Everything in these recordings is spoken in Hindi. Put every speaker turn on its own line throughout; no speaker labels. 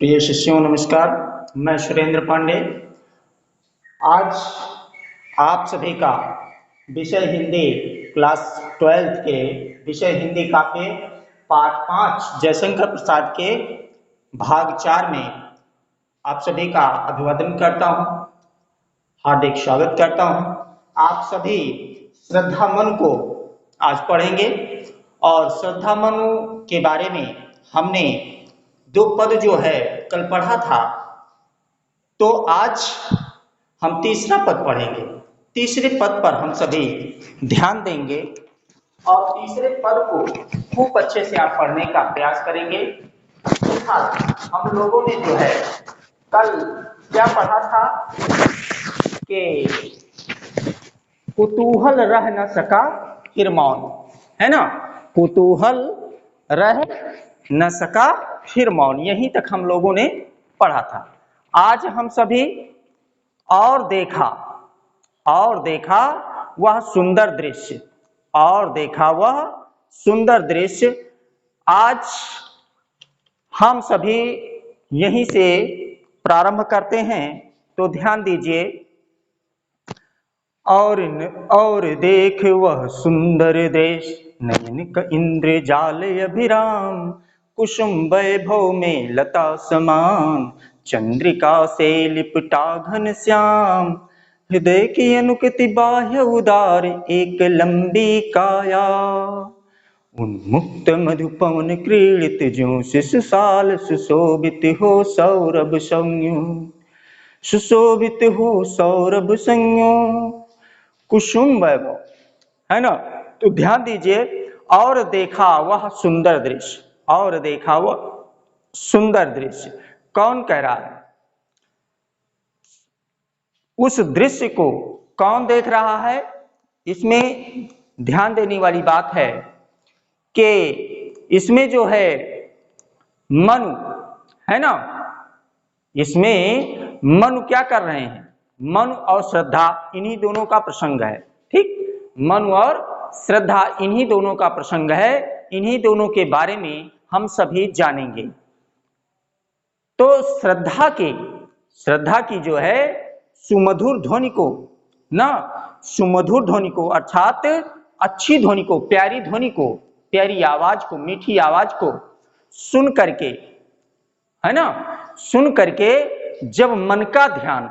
प्रिय शिष्यों नमस्कार। मैं सुरेंद्र पांडे आज आप सभी का विषय हिंदी क्लास 12 के विषय हिंदी का के पाठ 5 जयशंकर प्रसाद के भाग 4 में आप सभी का अभिवादन करता हूं, हार्दिक स्वागत करता हूं। आप सभी श्रद्धा मनु को आज पढ़ेंगे और श्रद्धा मनु के बारे में हमने 2 पद जो है कल पढ़ा था, तो आज हम तीसरा पद पढ़ेंगे। तीसरे पद पर हम सभी ध्यान देंगे और तीसरे पद को खूब अच्छे से आप पढ़ने का प्रयास करेंगे। हम लोगों ने जो है कल क्या पढ़ा था कि कुतूहल रह न सका फिर मौन, है ना। कुतूहल रह न सका फिर मौन, यहीं तक हम लोगों ने पढ़ा था। आज हम सभी और देखा वह सुंदर दृश्य, और देखा वह सुंदर दृश्य। आज हम सभी यहीं से प्रारंभ करते हैं, तो ध्यान दीजिए। और देख वह सुंदर देश, नयन का इंद्रजाल अभिराम, कुसुम वैभव में लता समान, चंद्रिका से लिपटा घन श्याम, हृदय की अनुकति बाह्य उदार, एक लंबी काया, उन्मुक्त मधुपवन क्रीड़ित ज्यों शिशुशाल, सुशोभित हो सौरभ संज्ञो, सुशोभित हो सौरभ संज्ञो, कुसुम वैभव, है ना। तो ध्यान दीजिए, और देखा वह सुंदर दृश्य, और देखा वह सुंदर दृश्य, कौन कह रहा है? उस दृश्य को कौन देख रहा है? इसमें ध्यान देने वाली बात है कि इसमें जो है मनु, है ना, इसमें मनु क्या कर रहे हैं? मनु और श्रद्धा, इन्हीं दोनों का प्रसंग है। ठीक, मनु और श्रद्धा इन्हीं दोनों का प्रसंग है। इन्हीं दोनों के बारे में हम सभी जानेंगे। तो श्रद्धा की जो है सुमधुर ध्वनि को ना, सुमधुर ध्वनि को अर्थात अच्छी ध्वनि को, प्यारी ध्वनि को, प्यारी आवाज को, मीठी आवाज को सुन करके, है ना, सुन करके जब मन का ध्यान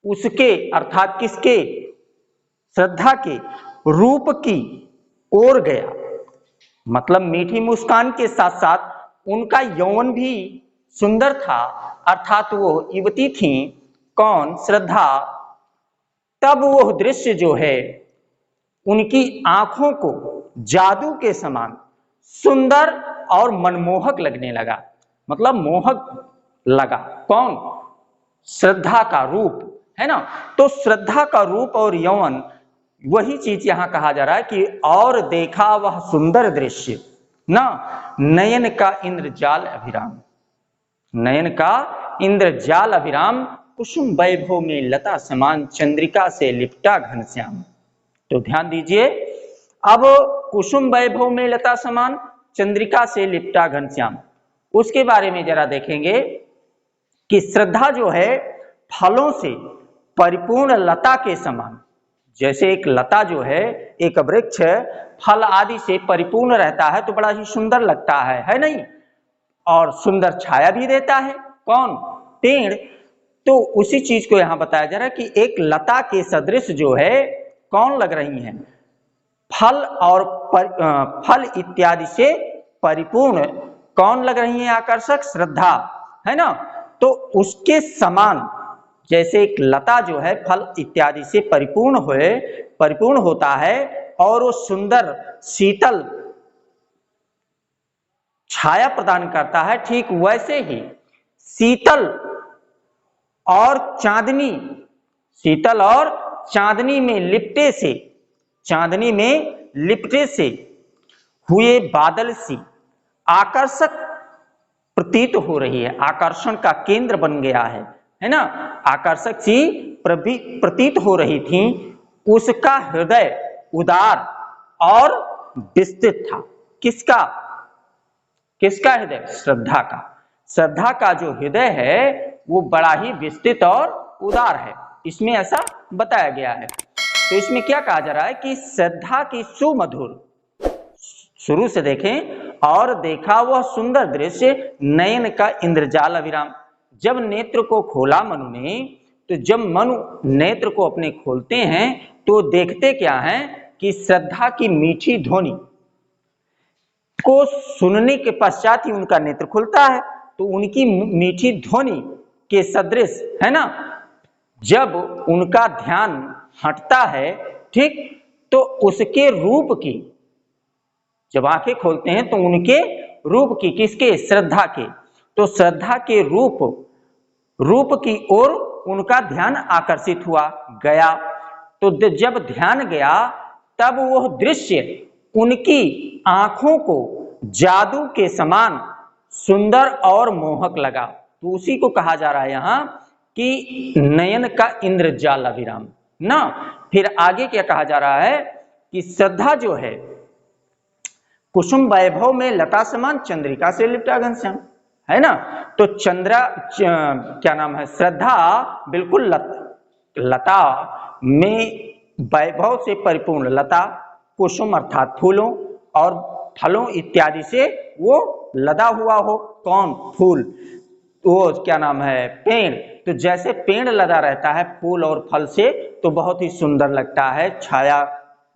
उसके अर्थात किसके? श्रद्धा के रूप की ओर गया, मतलब मीठी मुस्कान के साथ साथ उनका यौवन भी सुंदर था, अर्थात वो युवती थी, कौन? श्रद्धा। तब वो दृश्य जो है उनकी आंखों को जादू के समान सुंदर और मनमोहक लगने लगा, मतलब मोहक लगा। कौन? श्रद्धा का रूप, है ना। तो श्रद्धा का रूप और यौवन, वही चीज यहां कहा जा रहा है कि और देखा वह सुंदर दृश्य ना, नयन का इंद्रजाल अभिराम, नयन का इंद्रजाल अभिराम, कुसुम वैभव में लता समान, चंद्रिका से लिपटा घनश्याम। तो ध्यान दीजिए, अब कुसुम वैभव में लता समान, चंद्रिका से लिपटा घनश्याम, उसके बारे में जरा देखेंगे कि श्रद्धा जो है फलों से परिपूर्ण लता के समान, जैसे एक लता जो है, एक वृक्ष फल आदि से परिपूर्ण रहता है तो बड़ा ही सुंदर लगता है नहीं, और सुंदर छाया भी देता है। कौन? पेड़। तो उसी चीज को यहां बताया जा रहा है कि एक लता के सदृश जो है कौन लग रही है? फल और फल इत्यादि से परिपूर्ण कौन लग रही है? आकर्षक श्रद्धा, है ना। तो उसके समान, जैसे एक लता जो है फल इत्यादि से परिपूर्ण होता है और वो सुंदर शीतल छाया प्रदान करता है, ठीक वैसे ही शीतल और चांदनी, शीतल और चांदनी में लिपटे से, चांदनी में लिपटे से हुए बादल सी आकर्षक प्रतीत हो रही है, आकर्षण का केंद्र बन गया है ना, आकर्षक सी प्रतीत हो रही थी। उसका हृदय उदार और विस्तृत था। किसका? किसका हृदय? श्रद्धा का। श्रद्धा का जो हृदय है वो बड़ा ही विस्तृत और उदार है, इसमें ऐसा बताया गया है। तो इसमें क्या कहा जा रहा है कि श्रद्धा की सुमधुर, शुरू से देखें, और देखा वह सुंदर दृश्य नयन का इंद्रजाल अभिराम। जब नेत्र को खोला मनु ने, तो जब मनु नेत्र को अपने खोलते हैं तो देखते क्या हैं कि श्रद्धा की मीठी ध्वनि को सुनने के पश्चात ही उनका नेत्र खुलता है। तो उनकी मीठी ध्वनि के सदृश, है ना, जब उनका ध्यान हटता है, ठीक, तो उसके रूप की, जब आंखें खोलते हैं तो उनके रूप की, किसके, श्रद्धा के, तो श्रद्धा के रूप की ओर उनका ध्यान आकर्षित हुआ गया। तो जब ध्यान गया तब वह दृश्य उनकी आंखों को जादू के समान सुंदर और मोहक लगा। तो उसी को कहा जा रहा है यहां कि नयन का इंद्रजाल अभिराम ना। फिर आगे क्या कहा जा रहा है कि श्रद्धा जो है कुसुम वैभव में लता समान चंद्रिका से लिपटा घनश्याम, है ना। तो क्या नाम है, श्रद्धा बिल्कुल लता में वैभव से परिपूर्ण, लता कुसुम अर्थात फूलों और फलों इत्यादि से वो लदा हुआ हो। कौन, फूल, वो क्या नाम है, पेड़। तो जैसे पेड़ लदा रहता है फूल और फल से तो बहुत ही सुंदर लगता है, छाया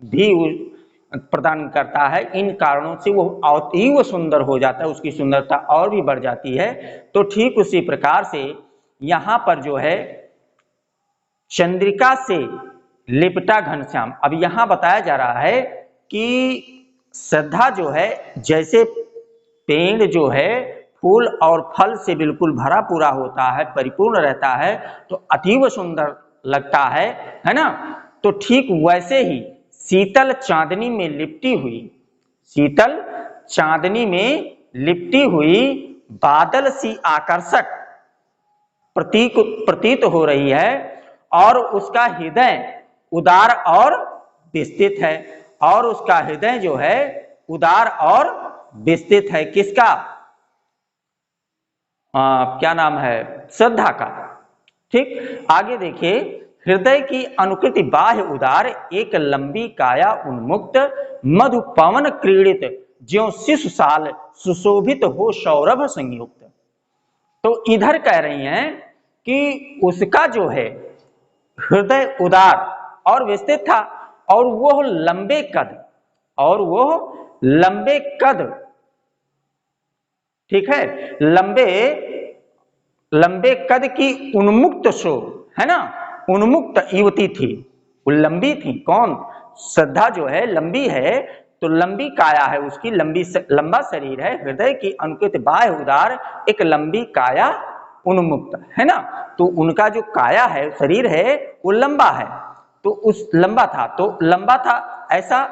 भी प्रदान करता है, इन कारणों से वो और ही वो सुंदर हो जाता है, उसकी सुंदरता और भी बढ़ जाती है। तो ठीक उसी प्रकार से यहाँ पर जो है चंद्रिका से लिपटा घनश्याम। अब यहाँ बताया जा रहा है कि श्रद्धा जो है जैसे पेड़ जो है फूल और फल से बिल्कुल भरा पूरा होता है, परिपूर्ण रहता है, तो अतीव सुंदर लगता है ना। तो ठीक वैसे ही शीतल चांदनी में लिपटी हुई, शीतल चांदनी में लिपटी हुई बादल सी आकर्षक प्रतीत हो रही है, और उसका हृदय उदार और विस्तृत है, और उसका हृदय जो है उदार और विस्तृत है। किसका, क्या नाम है, श्रद्धा का। ठीक, आगे देखिए, हृदय की अनुकृति बाह्य उदार, एक लंबी काया उन्मुक्त, मधु पवन क्रीड़ित, ज्यों शिशु साल सुशोभित हो सौरभ संयुक्त। तो इधर कह रही हैं कि उसका जो है हृदय उदार और विस्तृत था, और वह लंबे कद, और वह लंबे कद, ठीक है, लंबे कद की उन्मुक्त सो, है ना, उन्मुक्त युवती थी, वो लंबी थी। कौन, श्रद्धा जो है लंबी है, तो लंबी काया है उसकी, लंबा शरीर है, हृदय की अनुकृत बाह्य उदार, एक लंबी काया उन्मुक्त, है ना। तो उनका जो काया है, शरीर है, वो लंबा है, तो उस लंबा था, तो लंबा था ऐसा।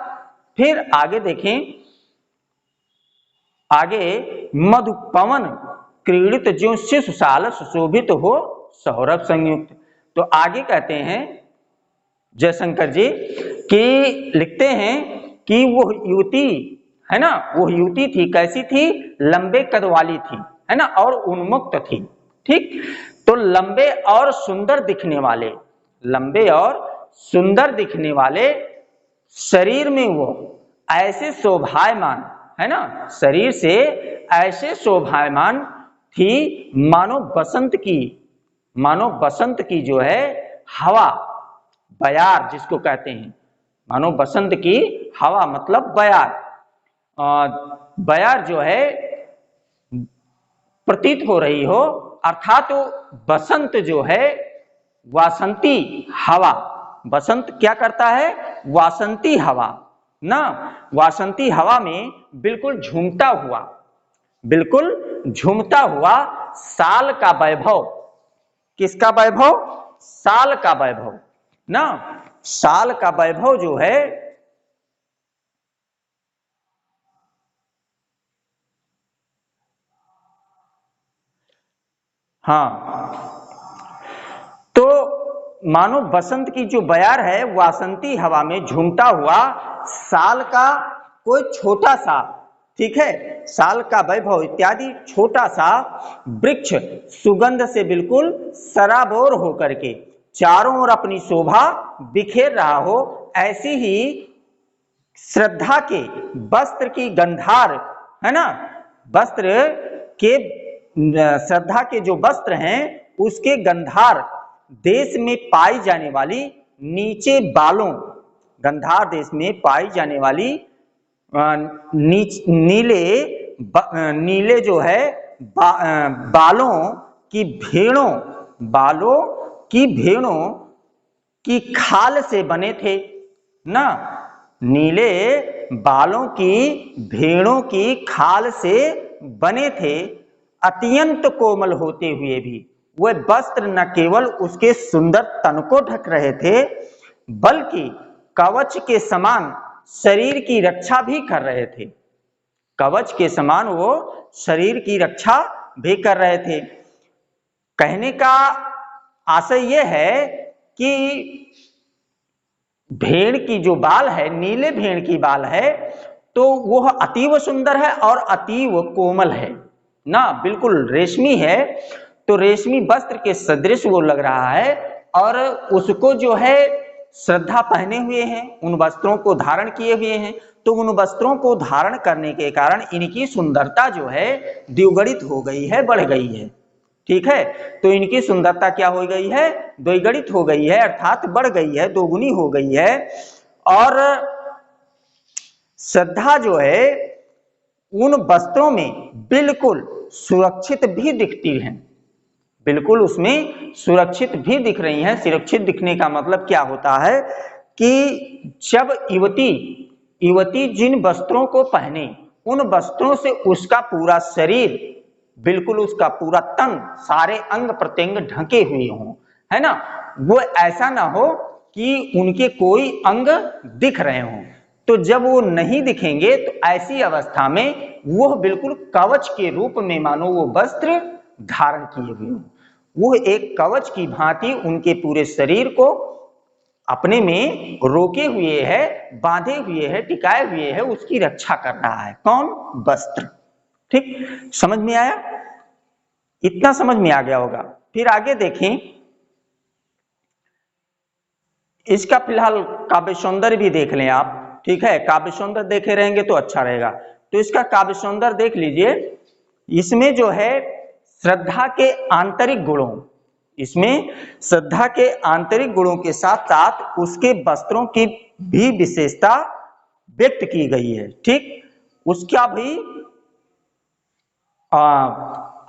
फिर आगे देखें, आगे मधु पवन क्रीड़ित ज्यों शिशु साल सुशोभित हो सौरभ संयुक्त। तो आगे कहते हैं जयशंकर जी कि लिखते हैं कि वो युवती, है ना, वो युवती थी, कैसी थी, लंबे कद वाली थी, है ना, और उन्मुक्त थी। ठीक, तो लंबे और सुंदर दिखने वाले, लंबे और सुंदर दिखने वाले शरीर में वो ऐसे शोभायमान, है ना, शरीर से ऐसे शोभायमान थी मानो बसंत की जो है हवा, बयार जिसको कहते हैं, मानो बसंत की हवा मतलब बयार, बयार जो है प्रतीत हो रही हो, अर्थात तो बसंत जो है वासंती हवा, बसंत क्या करता है, वासंती हवा ना, वासंती हवा में बिल्कुल झूमता हुआ साल का वैभव, किसका वैभव, साल का वैभव ना, साल का वैभव जो है, हाँ, तो मानो बसंत की जो बयार है वासंती हवा में झूमता हुआ साल का कोई छोटा सा, ठीक है, साल का वैभव इत्यादि छोटा सा वृक्ष सुगंध से बिल्कुल सराबोर होकर के चारों ओर अपनी शोभा बिखेर रहा हो, ऐसी ही श्रद्धा के वस्त्र की गंधार, है ना, वस्त्र के श्रद्धा के जो वस्त्र हैं उसके गंधार देश में पाई जाने वाली नीचे बालों, गंधार देश में पाई जाने वाली नीले नीले जो है बालों की भेड़ों की खाल से बने थे ना, नीले बालों की भेड़ों की खाल से बने थे। अत्यंत कोमल होते हुए भी वह वस्त्र न केवल उसके सुंदर तन को ढक रहे थे बल्कि कवच के समान शरीर की रक्षा भी कर रहे थे। कवच के समान वो शरीर की रक्षा भी कर रहे थे। कहने का आशय यह है कि भेड़ की जो बाल है, नीले भेड़ की बाल है, तो वह अतीव सुंदर है और अतीव कोमल है ना, बिल्कुल रेशमी है, तो रेशमी वस्त्र के सदृश वो लग रहा है। और उसको जो है श्रद्धा पहने हुए हैं, उन वस्त्रों को धारण किए हुए हैं, तो उन वस्त्रों को धारण करने के कारण इनकी सुंदरता जो है द्विगुणित हो गई है, बढ़ गई है। ठीक है, तो इनकी सुंदरता क्या हो गई है, द्विगुणित हो गई है, अर्थात बढ़ गई है, दोगुनी हो गई है। और श्रद्धा जो है उन वस्त्रों में बिल्कुल सुरक्षित भी दिखती हैं, बिल्कुल उसमें सुरक्षित भी दिख रही हैं। सुरक्षित दिखने का मतलब क्या होता है कि जब युवती जिन वस्त्रों को पहने उन वस्त्रों से उसका पूरा शरीर, बिल्कुल उसका पूरा तन, सारे अंग प्रत्यंग ढके हुए हों, है ना, वो ऐसा ना हो कि उनके कोई अंग दिख रहे हों। तो जब वो नहीं दिखेंगे तो ऐसी अवस्था में वह बिल्कुल कवच के रूप में मानो वो वस्त्र धारण किए हुए हों, वो एक कवच की भांति उनके पूरे शरीर को अपने में रोके हुए है, बांधे हुए है, टिकाए हुए है, उसकी रक्षा कर रहा है। कौन? वस्त्र। ठीक, समझ में आया? इतना समझ में आ गया होगा। फिर आगे देखें, इसका फिलहाल काव्य सौंदर्य भी देख लें आप। ठीक है, काव्य सौंदर्य देखे रहेंगे तो अच्छा रहेगा। तो इसका काव्य सौंदर्य देख लीजिए। इसमें जो है श्रद्धा के आंतरिक गुणों, इसमें श्रद्धा के आंतरिक गुणों के साथ साथ उसके वस्त्रों की भी विशेषता व्यक्त की गई है। ठीक, उसका भी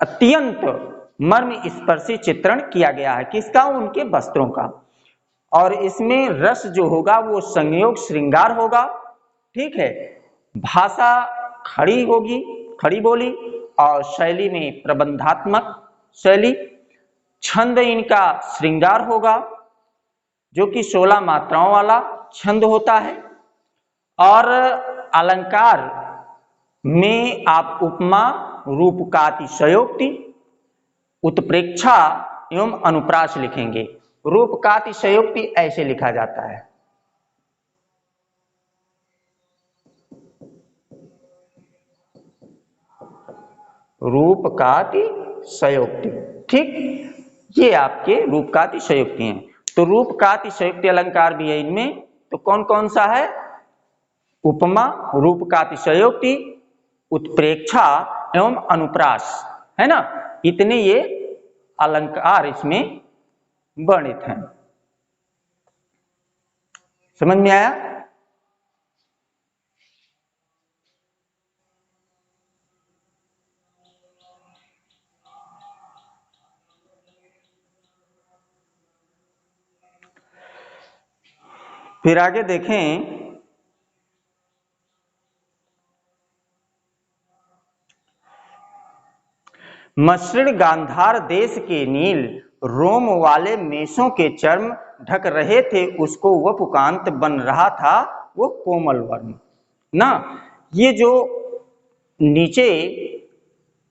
अत्यंत मर्म स्पर्शी चित्रण किया गया है। किसका? उनके वस्त्रों का। और इसमें रस जो होगा वो संयोग श्रृंगार होगा। ठीक है, भाषा खड़ी होगी, खड़ी बोली, और शैली में प्रबंधात्मक शैली। छंद इनका श्रृंगार होगा जो कि 16 मात्राओं वाला छंद होता है। और अलंकार में आप उपमा, रूपकातिशयोक्ति, उत्प्रेक्षा एवं अनुप्रास लिखेंगे। रूपकातिशयोक्ति ऐसे लिखा जाता है, रूपकातिशयोक्ति। ठीक, ये आपके रूपकातिशयोक्ति हैं। तो रूपकातिशयोक्ति अलंकार भी है इनमें। तो कौन कौन सा है? उपमा, रूपकातिशयोक्ति, उत्प्रेक्षा एवं अनुप्रास, है ना, इतने ये अलंकार इसमें वर्णित हैं। समझ में आया? फिर आगे देखें, मसृण गांधार देश के नील रोम वाले मेषों के चर्म ढक रहे थे, उसको वपुकांत बन रहा था वो कोमल वर्ण ना। ये जो नीचे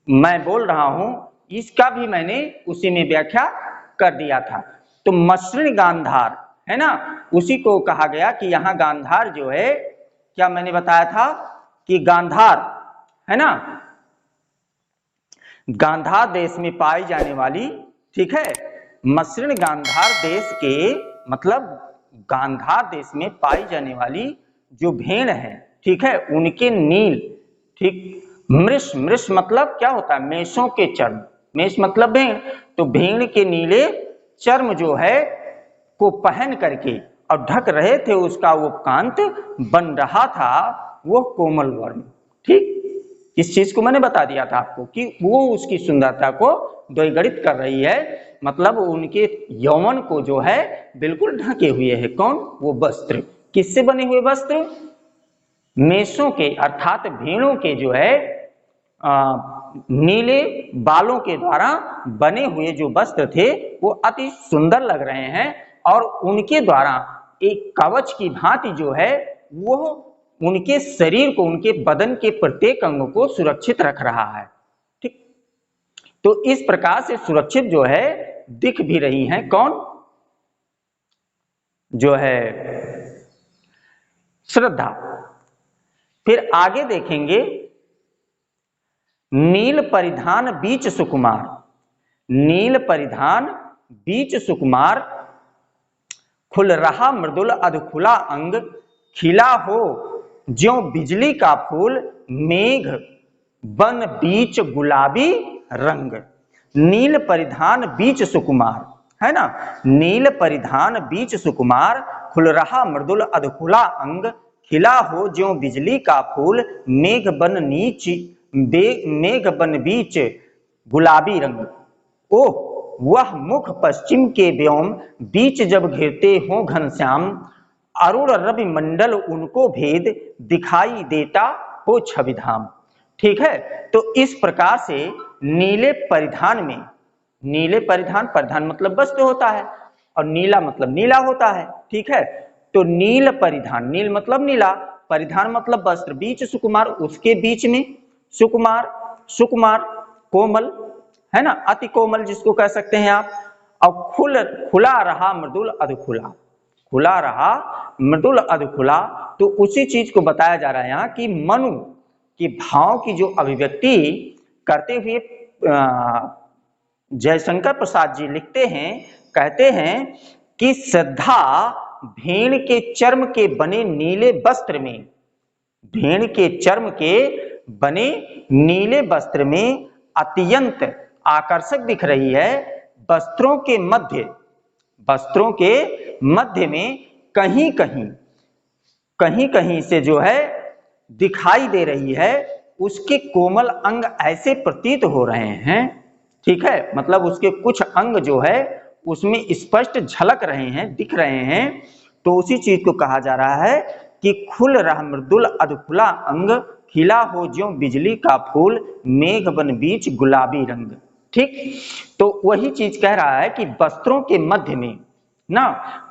मैं बोल रहा हूं इसका भी मैंने उसी में व्याख्या कर दिया था। तो मसृण गांधार है ना, उसी को कहा गया कि यहां गांधार जो है, क्या मैंने बताया था कि गांधार है ना। गांधार देश में पाई जाने वाली, ठीक है, मसृण गांधार देश के मतलब गांधार देश में पाई जाने वाली जो भेड़ है, ठीक है, उनके नील, ठीक, मृष, मृष मतलब क्या होता है, मेषों के चर्म, मेष मतलब भेड़, तो भेड़ के नीले चर्म जो है को पहन करके और ढक रहे थे, उसका वो कांत बन रहा था वो कोमल वर्ण, ठीक। इस चीज को मैंने बता दिया था आपको कि वो उसकी सुंदरता को द्विगुणित कर रही है, मतलब उनके यौवन को जो है बिल्कुल ढके हुए है। कौन? वो वस्त्र। किससे बने हुए वस्त्र? मेषों के अर्थात भेड़ों के जो है नीले बालों के द्वारा बने हुए जो वस्त्र थे वो अति सुंदर लग रहे हैं और उनके द्वारा एक कवच की भांति जो है वो उनके शरीर को, उनके बदन के प्रत्येक अंग को सुरक्षित रख रहा है, ठीक। तो इस प्रकार से सुरक्षित जो है दिख भी रही हैं। कौन? जो है श्रद्धा। फिर आगे देखेंगे, नील परिधान बीच सुकुमार, नील परिधान बीच सुकुमार, खुल रहा मृदुल अधखुला अंग, खिला हो ज्यों बिजली का फूल, मेघ बन बीच गुलाबी रंग। नील परिधान बीच सुकुमार, है ना, नील परिधान बीच सुकुमार, खुल रहा मृदुल अधखुला अंग, खिला हो ज्यों बिजली का फूल, मेघ बन नीच मेघ बन बीच गुलाबी रंग। ओह वह मुख पश्चिम के व्योम, बीच जब घिरते हो घनश्याम, अरुण रवि मंडल उनको भेद, दिखाई देता हो छविधाम। ठीक है, तो इस प्रकार से नीले परिधान में, नीले परिधान, परिधान मतलब वस्त्र होता है और नीला मतलब नीला होता है, ठीक है। तो नील परिधान, नील मतलब नीला, परिधान मतलब वस्त्र, बीच सुकुमार, उसके बीच में सुकुमार, सुकुमार कोमल, है ना, अति कोमल जिसको कह सकते हैं आप, और खुला रहा मृदुल अधखुला, खुला रहा मृदुल अधखुला। तो उसी चीज को बताया जा रहा है यहाँ कि मनु के भाव की जो अभिव्यक्ति करते हुए जयशंकर प्रसाद जी लिखते हैं, कहते हैं कि श्रद्धा भेड़ के चर्म के बने नीले वस्त्र में, भेड़ के चर्म के बने नीले वस्त्र में अत्यंत आकर्षक दिख रही है। वस्त्रों के मध्य, वस्त्रों के मध्य में कहीं कहीं, कहीं कहीं से जो है दिखाई दे रही है, उसके कोमल अंग ऐसे प्रतीत हो रहे हैं, ठीक है, मतलब उसके कुछ अंग जो है उसमें स्पष्ट झलक रहे हैं, दिख रहे हैं। तो उसी चीज को कहा जा रहा है कि खुल रहा मृदुल अधखुला अंग, खिला हो ज्यों बिजली का फूल, मेघ बन बीच गुलाबी रंग, ठीक। तो वही चीज कह रहा है कि वस्त्रों के मध्य में ना,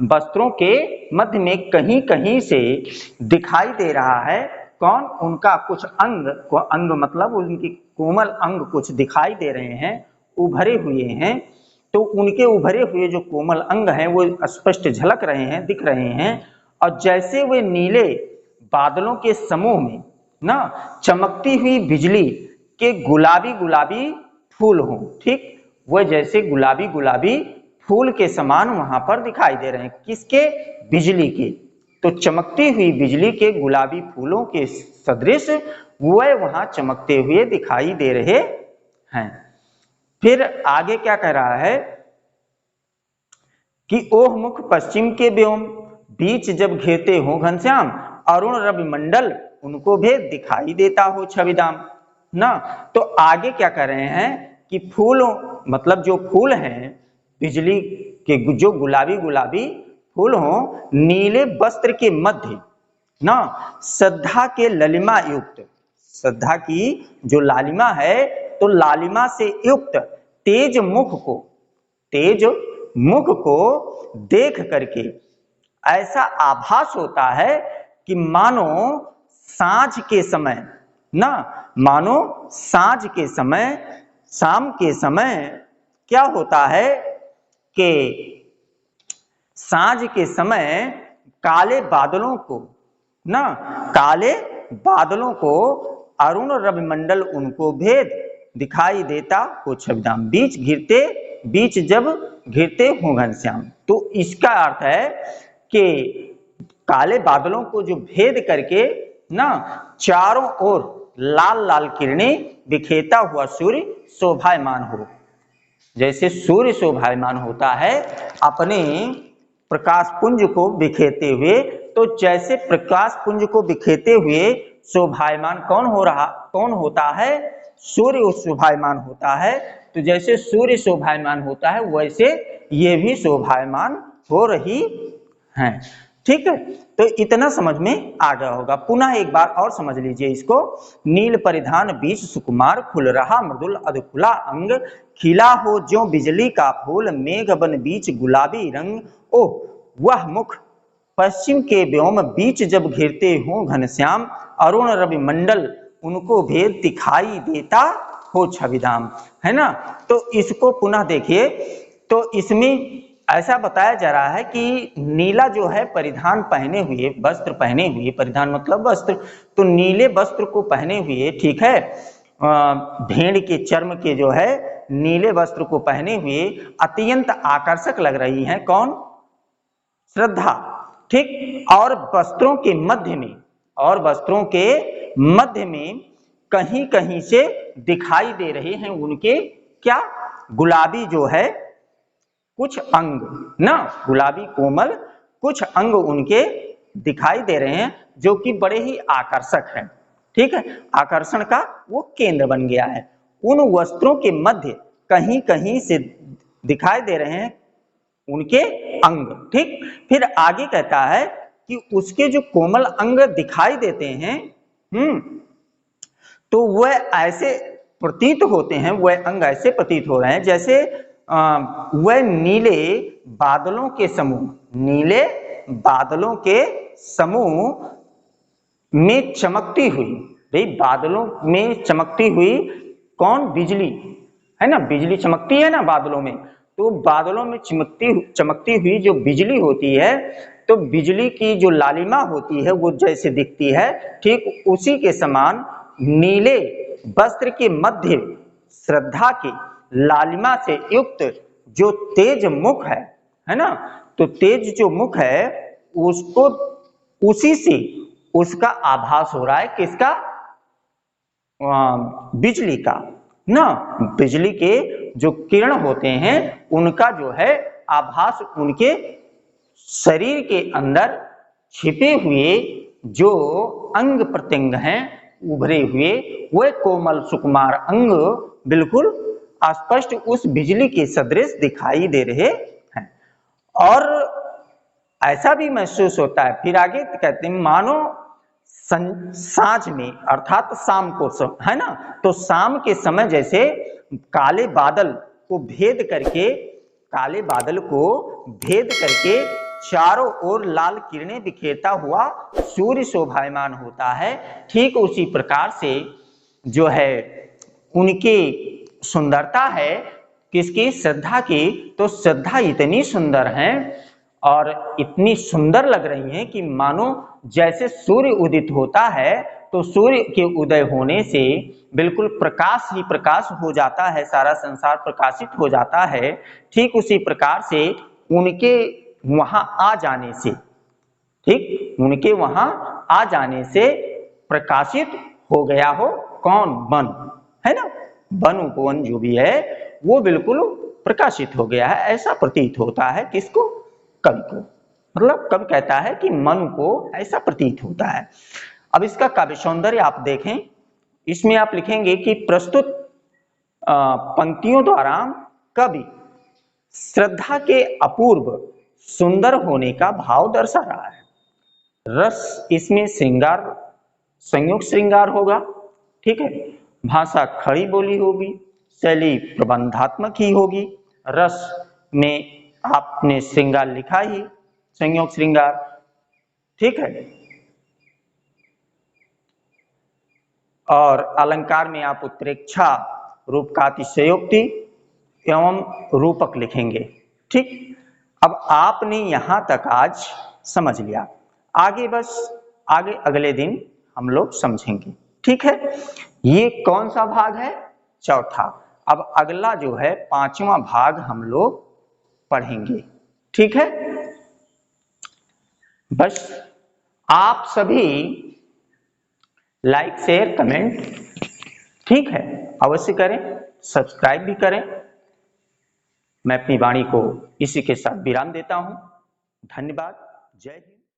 वस्त्रों के मध्य में कहीं कहीं से दिखाई दे रहा है, कौन? उनका कुछ अंग को, अंग मतलब उनके कोमल अंग कुछ दिखाई दे रहे हैं, उभरे हुए हैं। तो उनके उभरे हुए जो कोमल अंग हैं वो स्पष्ट झलक रहे हैं, दिख रहे हैं, और जैसे वे नीले बादलों के समूह में ना चमकती हुई बिजली के गुलाबी गुलाबी फूल हों, ठीक, वह जैसे गुलाबी गुलाबी फूल के समान वहां पर दिखाई दे रहे हैं। किसके? बिजली के। तो चमकती हुई बिजली के गुलाबी फूलों के सदृश वह वहां चमकते हुए दिखाई दे रहे हैं। फिर आगे क्या कह रहा है कि ओह मुख पश्चिम के व्योम, बीच जब घेरते हो घनश्याम, अरुण रवि मंडल उनको भेद, दिखाई देता हो छविधाम ना। तो आगे क्या कर रहे हैं कि फूलों मतलब जो फूल हैं बिजली के, जो गुलाबी गुलाबी फूल हो, नीले वस्त्र के मध्य ना श्रद्धा के ललिमा युक्त, श्रद्धा की जो लालिमा है, तो लालिमा से युक्त तेज मुख को, तेज मुख को देख करके ऐसा आभास होता है कि मानो सांझ के समय ना, मानो सांझ के समय, शाम के समय क्या होता है कि सांझ के समय काले बादलों को ना, काले बादलों को अरुण रवि मंडल उनको भेद दिखाई देता हो छविधाम। बीच जब घिरते हो घनश्याम। तो इसका अर्थ है कि काले बादलों को जो भेद करके ना चारों ओर लाल लाल किरणें बिखेरता हुआ सूर्य शोभायमान हो। जैसे सूर्य शोभायमान होता है अपने प्रकाश पुंज को बिखेरते हुए, तो जैसे प्रकाश पुंज को बिखेरते हुए शोभायमान कौन होता है? सूर्य शोभायमान होता है। तो जैसे सूर्य शोभायमान होता है वैसे ये भी शोभायमान हो रही हैं। ठीक है, तो इतना समझ में आ गया होगा। पुनः एक बार और समझ लीजिए इसको। नील परिधान बीच सुकुमार, खुल रहा मृदुल अधखुला अंग, खिला हो ज्यों बिजली का फूल, मेघ बन बीच गुलाबी रंग। ओह वह मुख पश्चिम के व्योम, बीच जब घिरते हो घनश्याम, अरुण रवि मंडल उनको भेद दिखाई देता हो छविधाम। है ना? तो इसको पुनः देखिए, तो इसमें ऐसा बताया जा रहा है कि नीला जो है परिधान पहने हुए, वस्त्र पहने हुए, परिधान मतलब वस्त्र, तो नीले वस्त्र को पहने हुए, ठीक है, भेड़ के चर्म के जो है नीले वस्त्र को पहने हुए अत्यंत आकर्षक लग रही हैं। कौन? श्रद्धा। ठीक, और वस्त्रों के मध्य में कहीं कहीं से दिखाई दे रहे हैं उनके क्या? गुलाबी जो है कुछ अंग ना, गुलाबी कोमल कुछ अंग उनके दिखाई दे रहे हैं जो कि बड़े ही आकर्षक हैं। ठीक है, आकर्षण का वो केंद्र बन गया है। उन वस्त्रों के मध्य कहीं कहीं से दिखाई दे रहे हैं उनके अंग। ठीक, फिर आगे कहता है कि उसके जो कोमल अंग दिखाई देते हैं, तो वह ऐसे प्रतीत होते हैं, वह अंग ऐसे प्रतीत हो रहे हैं जैसे वह नीले बादलों के समूह में चमकती हुई। भाई बादलों में चमकती हुई कौन? बिजली, है ना? बिजली चमकती है ना बादलों में, तो बादलों में चमकती हुई जो बिजली होती है, तो बिजली की जो लालिमा होती है वो जैसे दिखती है, ठीक उसी के समान नीले वस्त्र के मध्य श्रद्धा की लालिमा से युक्त जो तेज मुख है ना? तो तेज जो मुख है उसको, उसी से उसका आभास हो रहा है। किसका? बिजली का ना। बिजली के जो किरण होते हैं उनका जो है आभास उनके शरीर के अंदर छिपे हुए जो अंग प्रत्यंग हैं उभरे हुए, वह कोमल सुकुमार अंग बिल्कुल स्पष्ट उस बिजली के सदृश दिखाई दे रहे हैं। और ऐसा भी महसूस होता है, फिर आगे कहते हैं, मानो सांझ में अर्थात शाम को, है ना? तो शाम के समय जैसे काले बादल को भेद करके चारों ओर लाल किरणें बिखेरता हुआ सूर्य शोभायमान होता है, ठीक उसी प्रकार से जो है उनकी सुंदरता है। किसकी? श्रद्धा की। तो श्रद्धा इतनी सुंदर है और इतनी सुंदर लग रही हैं कि मानो जैसे सूर्य उदित होता है तो सूर्य के उदय होने से बिल्कुल प्रकाश ही प्रकाश हो जाता है, सारा संसार प्रकाशित हो जाता है, ठीक उसी प्रकार से उनके वहां आ जाने से, ठीक उनके वहां आ जाने से प्रकाशित हो गया हो कौन? वन, है ना? वन उपवन जो भी है वो बिल्कुल प्रकाशित हो गया है, ऐसा प्रतीत होता है। किसको? कवि को। मतलब कवि कहता है कि मन को ऐसा प्रतीत होता है। अब इसका काव्य सौंदर्य आप देखें, इसमें आप लिखेंगे कि प्रस्तुत पंक्तियों द्वारा कवि श्रद्धा के अपूर्व सुंदर होने का भाव दर्शा रहा है। रस इसमें श्रृंगार, संयुक्त श्रृंगार होगा, ठीक है। भाषा खड़ी बोली होगी, शैली प्रबंधात्मक ही होगी। रस में आपने श्रृंगार लिखा ही, संयोग श्रृंगार, ठीक है। और अलंकार में आप उत्प्रेक्षा, रूप का अतिशयोक्ति एवं रूपक लिखेंगे, ठीक। अब आपने यहां तक आज समझ लिया, आगे बस आगे अगले दिन हम लोग समझेंगे। ठीक है, ये कौन सा भाग है? चौथा। अब अगला जो है 5वां भाग हम लोग पढ़ेंगे। ठीक है, बस आप सभी लाइक शेयर कमेंट, ठीक है, अवश्य करें, सब्सक्राइब भी करें। मैं अपनी वाणी को इसी के साथ विराम देता हूं। धन्यवाद। जय हिंद।